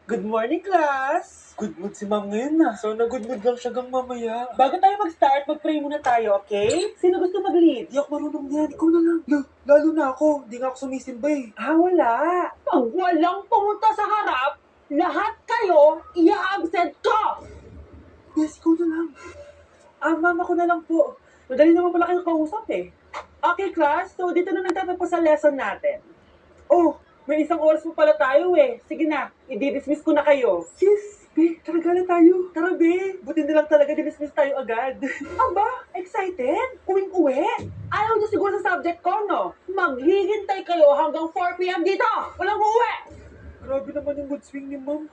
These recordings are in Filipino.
Good morning, class! Good mood si ma'am ngayon na. Sana good mood lang siya hanggang mamaya. Bago tayo mag-start, mag-pray muna tayo, okay? Sino gusto mag-lead? Di ako marunong yan. Ikaw na lang. Lalo na ako. Di nga ako sumisimba eh. Wala. Pag walang pumunta sa harap, lahat kayo i-absent ko! Yes, ikaw na lang. Ma'am, ako na lang po. Madali naman pala kayo kausap eh. Okay, class. So, dito na nagtatapos sa lesson natin. Oh, may isang oras po pala tayo eh. Sige na, i-dismiss ko na kayo. Sis, be, talaga na tayo. Tara, be. Buti na lang talaga dismiss tayo agad. Aba, excited? Uwing-uwi? Ayaw niyo siguro sa subject ko, no? Maghihintay kayo hanggang 4 p.m. dito! Walang uuwi! Grabe naman yung mood swing ni ma'am.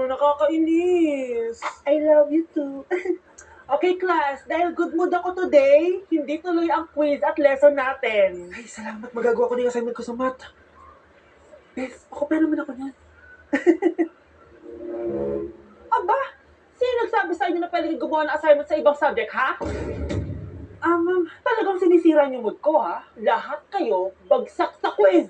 Nakakainis. I love you too. Okay, class, dahil good mood ako today, hindi tuloy ang quiz at lesson natin. Ay, salamat. Magagawa ko na yung assignment ko sa math. Bes, pakopya naman ako niyan. Aba, sino nagsabi sa inyo na pwede kayo gumawa ng assignment sa ibang subject, ha? Ma'am. Talagang sinisira niyo mood ko, ha? Lahat kayo bagsak sa quiz!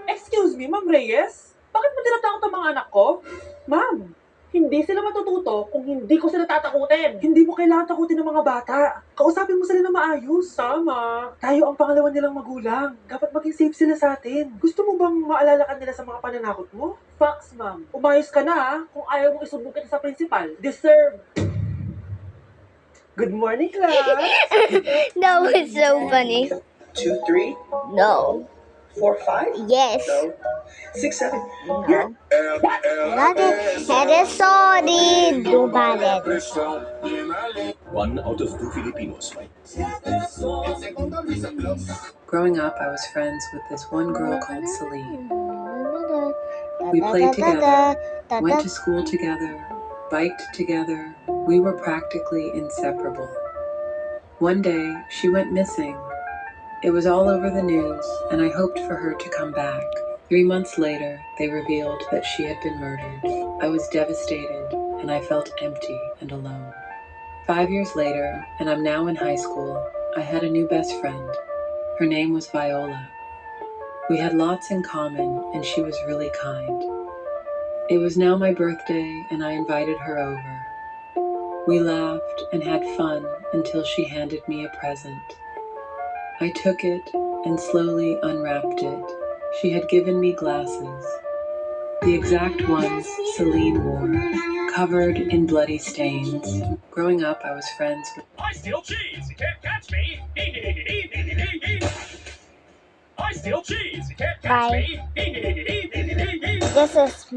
Excuse me, Ma'am Reyes? Bakit mo tinatakot ang mga anak ko? Ma'am, Hindi sila matututo kung hindi ko sila tatakutin. hindi mo kailangan takutin ng mga bata. Kausapin mo sila na maayos. Tama. Tayo ang pangalawa nilang magulang. Dapat maging safe sila sa atin. Gusto mo bang maalala ka nila sa mga pananakot mo? Facts, ma'am. Umayos ka na, ha? Kung ayaw mong isumbong kita sa principal. Deserve. Good morning, class! That was so funny. 2, 3, No. 4, 5? Yes. No. 6, 7. No. That is sorry. Do bad. One out of two Filipinos fight. Growing up, I was friends with this one girl called Celine. We played together, went to school together, biked together. We were practically inseparable. One day, she went missing. It was all over the news, and I hoped for her to come back. 3 months later, they revealed that she had been murdered. I was devastated, and I felt empty and alone. 5 years later, and I'm now in high school, I had a new best friend. Her name was Viola. We had lots in common, and she was really kind. It was now my birthday, and I invited her over. We laughed and had fun until she handed me a present. I took it and slowly unwrapped it. She had given me glasses, the exact ones Celine wore, covered in bloody stains. Growing up, I was friends with I steal cheese, you can't catch me. I steal cheese, you can't catch Bye. me. This is